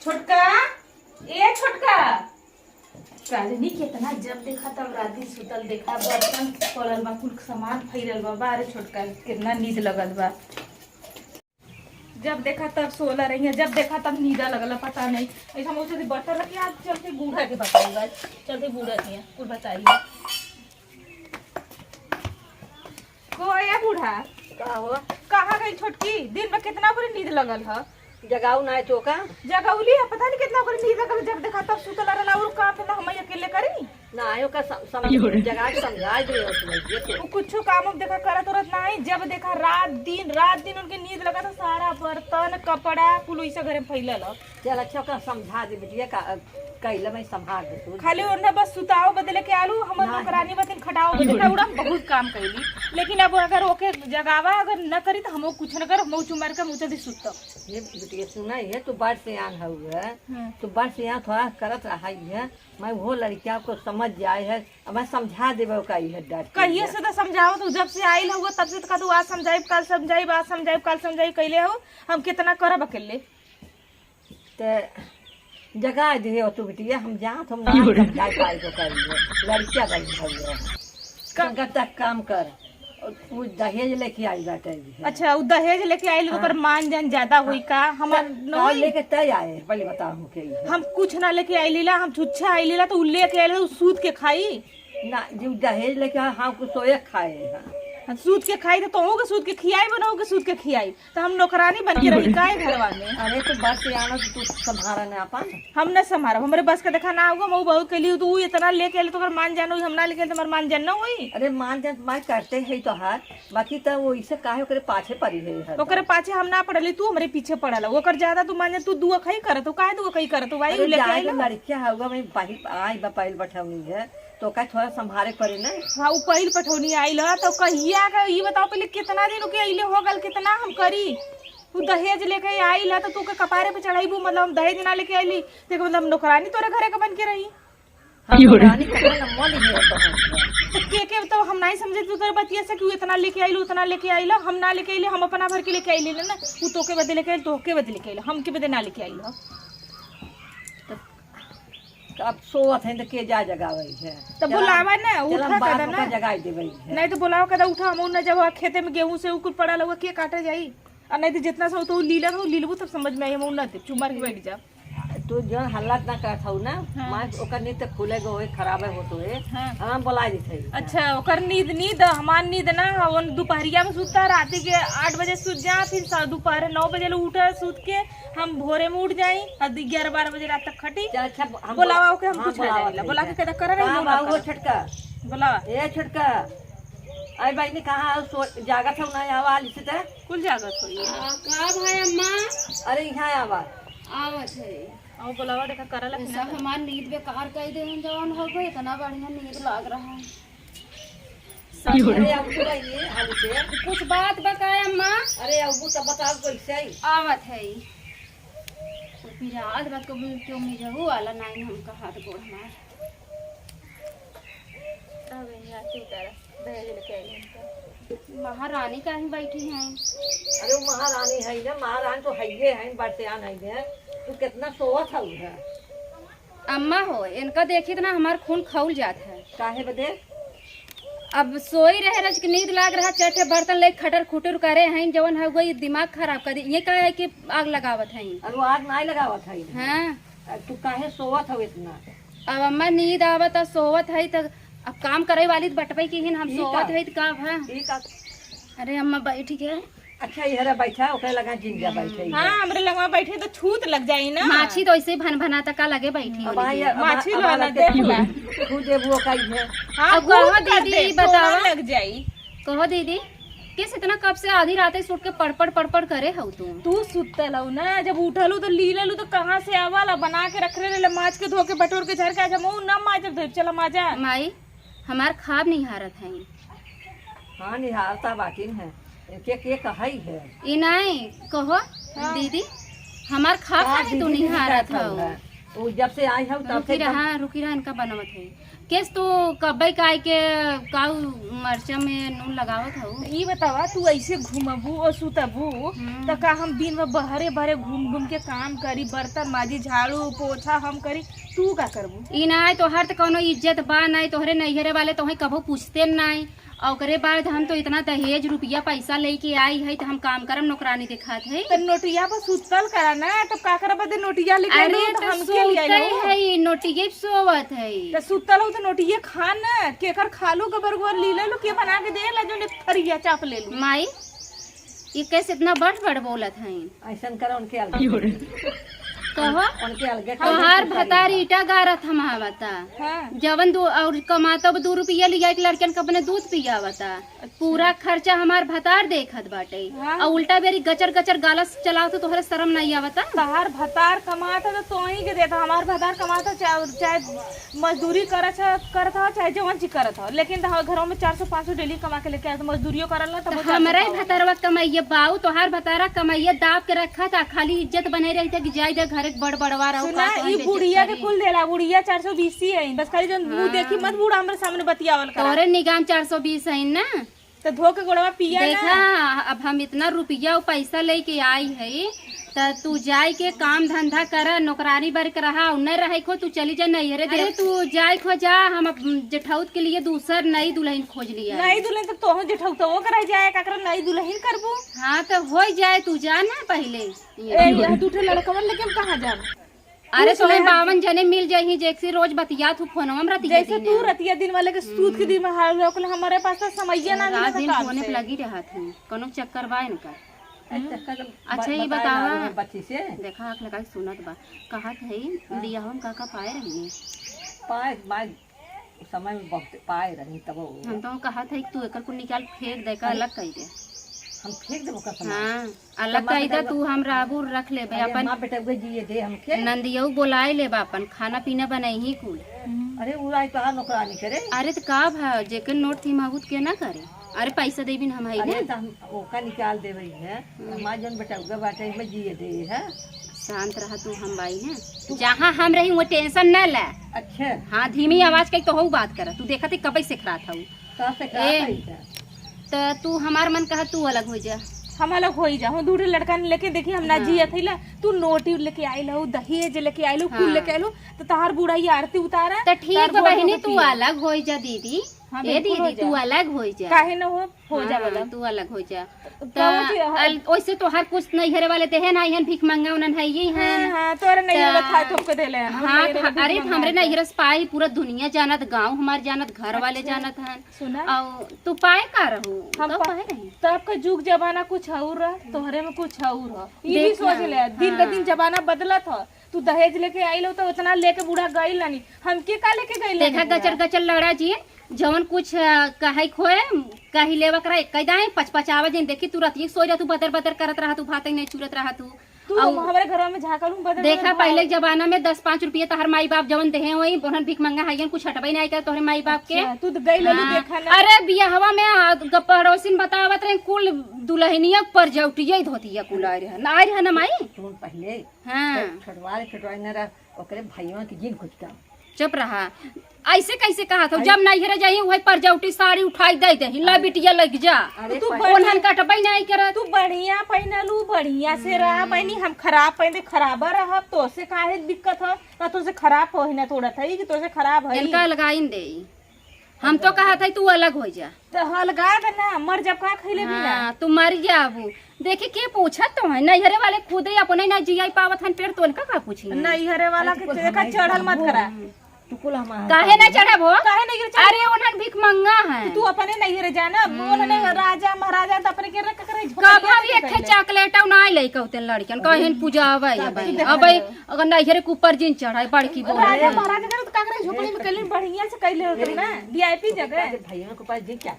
छोटका ए छोटका कालनी कितना जब देखा तब राती सुतल देखा बर्तन पड़ल बा कुल सामान फैलल बा बारे छोटका कितना नींद लगल बा। जब देखा तब सोला रही है, जब देखा तब नींदा लगल पता नहीं। ऐसा मुझे बर्तन रखी आज चलते बूढ़ा के बताइए, चलते बूढ़ा के कुल बताइए को या बूढ़ा का हो कहाँ गई छोटकी? दिन में कितना बुरी नींद लगल है। जगाऊ ना तो का जगौली है पता नहीं कितना बुरी नींद लगल। जब देखा तब सुतल रहला और काम पे हम अकेले करी ना आयो का समझ जगा के समझा दे वो कुछ काम अब देखा करत उरत नहीं। जब देखा रात दिन उनके नींद लगा तो सारा बर्तन कपड़ा कुल ऐसा घरे फैलल है। चल अच्छा का समझा दे बिटिया का कैला मैं संभाल दे तू खाली उन्हें बस सुताओ बदले के आलू हमर नौकरानी बतिन खटाओ बदले उड़ा बहुत काम कैली। लेकिन अब अगर ओके जगावा अगर न करी तो हम कुछ न कर हम चुमार के मुझे सुत ये बिटिया सुना है तू बड़ से आन हुआ तू बड़ से यहाँ थोड़ा करत रहा है। मैं वो लड़किया को समझ जाए है अब मैं समझा देवे का है डर कहिए से तो समझाओ तू जब से आइल हुआ तब से तो तू आज समझाइब कल समझाइब आज समझाइब कल समझाइब कैले हो हम कितना करब अकेले ते जगा दे तू बिटिया हम जहाँ तुम ना समझा पाए तो करिए लड़किया का तक काम कर वो दहेज लेके आई बाटे। अच्छा वो दहेज लेके आइल ओकर मान जान ज्यादा हुई का हमर नहीं लेके तय आए पहले बताओ के हम कुछ ना लेके आइलीला हम छुच्छा आइलीला तो उ लेके आइल उ सूद के खाई ना जो दहेज लेके हाँ कुछ सोए खाए हम सूद के खाई तो तोहू के सूद के खियाई बनाओ के सूद के खियाई तो हम नौकरानी बन के रही काहे घरवा में। अरे तो बस से आना तो तू संभारा ना अपन हम न संभारब हमरे बस का देखा ना होगा मैं बहुत के लिए तो इतना लेके आइल तो ओकर मान जान हुई हम ना लेके आइल तो हमार मान जान ना हुई। अरे मान जान मैं करते है तो हार बाकी तो वो इसे काहे ओकरे पाछे पड़ी है ओकरे पाछे हम ना पड़ली तू हमरे पीछे पड़ल ओकर ज्यादा तू मान जा तू दुआ खई करत तो काहे दुआ खई करत भाई लेके आइल लड़किया होगा मैं बाही आई बा पहल बैठाऊनी है तो का थोड़ा संभारे पड़े ना। हाँ उ पहिल पठौनी आइल है तो कहिया का ये बताओ पहले कितना दिन के आइले हो गल कितना हम करी तू दहेज लेके आइल है तो तू के कपारे पे चढ़ाईबू मतलब हम दहेज ना लेके आइली देखो मतलब नौकरानी तोरे घरे का बन के रही के तो हम नहीं समझे तू तेरे बतिया से कि इतना लेके आइल उतना लेके आइल हम ना लेके आइले हम अपना भर के लेके आइले ना उ तो के बदले लेके आइल तो के बदले लेके आइल हम के बदले ना लेके आइल अब सोवत है तो के जा जगावे है तो बुलावा ना उठा कदा ना जगा देवे नहीं तो बुलाओ कदा उठा हम न जब खेते में गेहूं से उकुल पड़ा लगा के काटे जाई और नहीं तो जितना सब तो लीला हो लीलबू तब समझ में आई हम न चुमार के बैठ जा तू जो हल्ला ना करत हऊ ना मां ओकर नींद त खुले गो होए खराब है होतो है हम बुला देथे। अच्छा ओकर नींद हमार नींद ना हम दोपहरिया में सुतता रात के 8 बजे सुत जा फिर दोपहर 9 बजे उठा सुत के हम भोरे में उठ जाई और 11-12 बजे रात तक खटी। अच्छा बुलावा के हम कुछ ना बुला के कदा कर रही बाबू छटका बुला ए छटका आई भाई ने कहा जागत है ना आवाज से त कुल जागत होई का भाई अम्मा अरे यहाँ आवाज आवत है और बुलावा देखा करला सब हमार नींद बेकार कर दे जवान हो गए इतना बढ़िया नींद लग रहा है। अरे अब तो ये हाल से कुछ बात बताए अम्मा। अरे अब तो बताओ कैसे आवत है याद बात को क्यों नहीं जहू वाला नहीं हम का हाथ गोड़ हमार अब यहाँ की तरह दहेज लेके आई महारानी कहीं बैठी हैं। अरे वो महारानी है ना महारानी तो है है बरसियान है तू कितना सोवत है अम्मा हो इनका देखी तो ना हमार खून खौल जात है काहे बदे अब सोई रहे रज के नींद लाग रहा चटे बर्तन ले खटर खुटर करे हैं जवन है गई दिमाग खराब कर दी ये का है कि आग लगावत है अरे वो आग नहीं लगावत है हाँ तू काहे सोवत हो इतना अब अम्मा नींद आवत सोवत है तो अब काम करे वाली बटपई की हिन हम सोवत है तो का है। अरे अम्मा बैठी के अच्छा ये बैठा ओकरे लगा जिंदा बैठे हां हमरे लगवा बैठे तो छूत लग जाई ना माछी तो ऐसे भन भना तक लगे बैठी हो माछी लो ना देख ला तू देबो काई है। हां कहो दीदी बताओ लग जाई कहो दीदी किस इतना कब से आधी रात सुट के पड़पड़ करे हो तू सुतल हो ना जब उठलू तो लीललू तो कहां से आवाला बना के रख ले माछ के धो के बटोर के झर के आजा मऊ ना माजब धर चला माजा माई हमार खाब नहीं हारत है। हां निहारता बाकी है के कहई है ई नहीं कहो दीदी हमार खाब है तू नहीं हारत हो वो जब से आई हम तब से रुकी रहा इनका बनवत है केस तो कब्बे काय के काऊ मरचा में नून लगावत हूँ। ई बतावा तू ऐसे घूमबू और सुतबू तो का हम दिन में बहरे बहरे घूम घूम के काम करी, बर्तन माजी, झाड़ू पोछा हम करी, तू का करबू? ई ना तोहर तो कोनो इज्जत बा नहीं, तोहरे नैहरे वाले तोहे कभो पूछते नहीं। और ओकरे बाद हम तो इतना दहेज रुपया पैसा लेके आई है तो हम काम करम नौकरानी दिखात है। तो नोटिया पर सुतल करा ना, तो का कर बदे नोटिया लेके अरे आइलो, तो हम के लिए आइलो? सोते है नोटिये सोवत है। तो सुतल हो तो नोटिया खा ना, केकर खालू गबर गोर ली ले लो, के बना के दे ला, जो ने थरिया चाप ले लू। माई ये कैसे इतना बड़ बड़ बोलत है? ऐसा करो उनके अलग कहो उनके अलगे तोहार भतार ईटा गारत हम आवता हाँ। जवन दो और कमाता 2 रुपया लिया एक लड़कन का अपने दूध पियावता। पूरा खर्चा हमार भतार देखत बाटे हाँ। और उल्टा बेरी गचर गचर गालस चलाओ तो तोहरे शर्म नहीं आवता? तहार भतार कमाता तो तोही के देता, हमार भतार कमाता चाहे मजदूरी करत हो चाहे जवन चीज करत हो, लेकिन घरों में 400-500 डेली कमा के लेके आता, मजदूरियों करल ना तो तब हमारे भतारवा कमाइए बाऊ तोहार भतारा कमाइए दाब के रखा था, खाली इज्जत बने रही था कि जाई दे घर बड़ बड़वा रहो। सुना ई बुढ़िया के कुल देला, बुढ़िया 420 है, बस खाली जो मुंह देखी मत बूढ़ा हमरे सामने बतियावल करा। तोरे निगाम 420 है ना, तो धो के गोड़वा पिया देखा ना। अब हम इतना रुपया और पैसा लेके आई है तो तू जाए के काम धंधा कर, नौकरानी बरक रहा नहीं रहे खो तू चली जा नैहरे दे, तू जाए खो जा। हम जेठाउत के लिए दूसर नई दुल्हन खोज लिया। नई दुल्हन तो तोह जेठाउ तो वो करे जाए, का कर नई दुल्हन करबू? हाँ तो हो जाए, तू जा ना पहले। ए यह दूठे लड़कवन लेके हम कहां जाब? अरे तुम्हें 52 जने मिल जाही जैसे रोज बतिया तू फोनवा में रतिया जैसे तू रतिया दिन वाले के सूत के दिन में हाल रोकल, हमारे पास तो समैया ना रात दिन मिलता फोने पे लगी रहा थी, कोनो चक्कर बा इनका। अच्छा अच्छा ये बतावा बच्ची से देखा आँख लगा के सुनत बा कहत है लिया हम काका पाए रही पाए बाय समय में बहुत पाए रही तब वो हम तो कहत है तू एकर को निकाल फेंक दे का अलग कई दे। हम फेंक देबो का समय हाँ अलग कई दे तू हम राबू रख ले अपन मां बेटा के जिए दे हमके। नंदियो बुलाए ले अपन खाना पीना बनाई ही कुल। अरे उराई तो आ नौकरानी करे। अरे तो का भा जेकर नोट थी माबूत के ना करे। अरे पैसा देबी हम है अरे तो हम ओका निकाल देबई है, मां जन बेटा के बाटे में जिए दे है। शांत रहा तू हम बाई है जहाँ हम रही वो टेंशन न ले। अच्छा हाँ धीमी आवाज कही तो हो बात कर तू देखा कब से रहा था का से का तो तू हमार मन कहा तू अलग हो जा हम अलग हो ही जाओ। दूर लड़का ने लेके देखी हम ना जिया थैला, तू नोटी लेके आई लो, दहेज लेके आई लो, कुल लेके आई लो, तो तहार बूढ़ा ही आरती उतारा तो ठीक है बहनी तू अलग हो जा दीदी। हाँ, ए दीदी तू अलग हो जा, काहे न हो जा हाँ, तू अलग हो जा। वैसे तो हर कुछ नहीं घरे वाले देहे ना हन भीख मंगा उनन है ये है। हां तोरे नहीं बता ठोक के देले। हाँ अरे हमरे नहीं रस पाई पूरा दुनिया जानत, गांव हमार जानत, घर वाले जानत हन। सुना और तू पाए का रहू हम तो पाए नहीं तब का जुग जमाना कुछ और रह, तोहरे में कुछ और रह। ये भी सोच ले दिन ब दिन जमाना बदलत ह। तू दहेज लेके आई लो तो उतना लेके बूढ़ा गई लानी, हमके का लेके गई लानी? देखा गचर गचर लड़ा जी जवन कुछ कहे खोए कही लेवा करा कई दाए पचपचावा जिन देखी तू रतिये सो जा तू बदर बदर करत रहा तू भात नहीं चूरत रहा तू हमारे घर में झाकलू बदल। देखा पहले जमाना में 10-5 रुपये तोहर माई बाप जवन देहे वही बोहन भीख मंगा है कुछ हटबई नहीं कर तोहरे माई बाप के। तू तो गई ललू देखा ना। अरे बियाहवा में पड़ोसिन बतावत रहे कुल दुल्हनिया पर जौटिया धोतिया कुल आए रहे ना माई तुम पहले हाँ छटवाए न रह ओकरे भाईवा के जिन खोजता चुप रहा। ऐसे कैसे कहा था जब नैहरे जाइए वही पर जौटी साड़ी उठाई दे दे हिला बिटिया लग जा तू ओनहन कटबई नहीं कर तू बढ़िया पहनलू बढ़िया से रहा बहनी, हम खराब पहने खराबा रह तो से काहे दिक्कत हो ना? तो से खराब हो ही ना थोड़ा था कि तो से खराब है इनका लगाइन दे। हम तो कहा था तू अलग हो जा तो हलगा ना मर जब का खइले भी ना। हाँ, तू मर जाबू देखे के पूछा तो है नैहरे वाले खुद ही अपने ना जिया पावत हन पेड़ तोल का पूछी नैहरे वाला के देखा चढ़ल मत करा। तू कुल हमारा काहे ना चढ़ब हो काहे नहीं गिर? अरे उन्हन भीख मंगा है तू अपने नैहरे जाना, उन्होंने राजा महाराजा तो अपने के रख करे कभा भी एक चॉकलेट ना ले कहते लड़कन कहन पूजा अबे अबे अगर नैहरे के ऊपर जिन चढ़ाई बड़की बोल राजा महाराजा करे तो का करे झोपड़ी में कइले बढ़िया से कइले होते ना वीआईपी जगह। भाईवा के पास जी क्या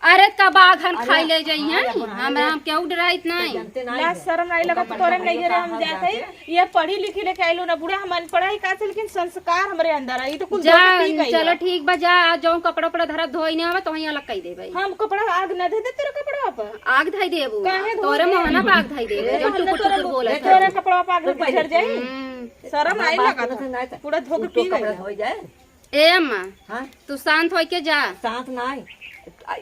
अरे कबाघन खाई ले जाई हैं हम क्यों डराइत नहीं ना शर्म नहीं लगा तोरे नैहरे हम जाते ये पढ़ी लिखी लेके आइलो ना बुढ़ा हम पढ़ाई का से लेकिन संस्कार हमरे अंदर आई तो कुछ जा चलो ठीक बा जा जो कपड़ा उपड़ा धरा धोई नहीं आवे तो ही अलग कई देबे। हम कपड़ा आग न दे दे तेरे कपड़ा पर आग धाई देबू तोरे मोहना पे आग धाई देबे जो टुकुर टुकुर बोले तोरे कपड़ा पर आग झड़ जाई। शर्म नहीं लगा पूरा धोके पी गई हो जाए ए अम्मा हाँ तू शांत हो के जा। साथ नहीं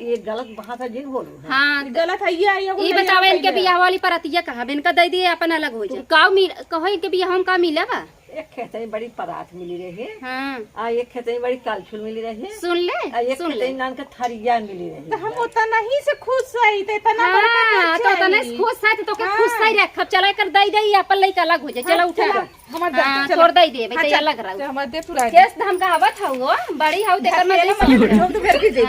ये गलत भाषा जिन बोलू हाँ। हाँ गलत है ये ई बतावे इनके बियाह वाली परतिया कहा इनका दे दिए अपन अलग हो जाए का कहो इनके बियाह हम का मिला बा। एक खेतई बड़ी परात मिली रही है हाँ आ एक खेतई बड़ी कालछुल मिली रही है सुन ले आ एक खेतई नान के थरिया मिली रही तो है। हम उतना ही से खुश रही थे इतना बड़का हाँ नहीं तो तने चाहिए। खुश है तो के खुश सही रख चला कर दई दई अपन लइका अलग हो जाए चला उठा हमार हाँ छोड़ दई दे भाई अलग रहो हमार दे तू रह केस धम का आवत हूँ बड़ी हूँ देखकर मैं जोक तो फिर भी दे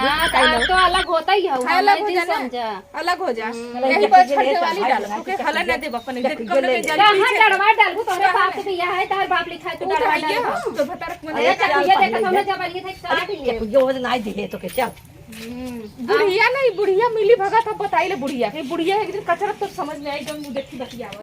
तो अलग होता ही हूँ अलग हो जा ना। समझा अलग हो जा यही पर छठे वाली डाल तू हला ना दे अपन देख कब के जल कहाँ डरवा डालू तोरे बाप के बियाह है तार बाप लिखा है तू डरवा आइए डाल हम तो भतारक मन अरे चल ये देखा हमने जब ये थे काट लिए जो नहीं दिए तो के चल बुढ़िया नहीं बुढ़िया मिली भगत अब बताइले बुढ़िया के बुढ़िया एक दिन कचरा तो समझ में आई जब मुंह देखी बतिया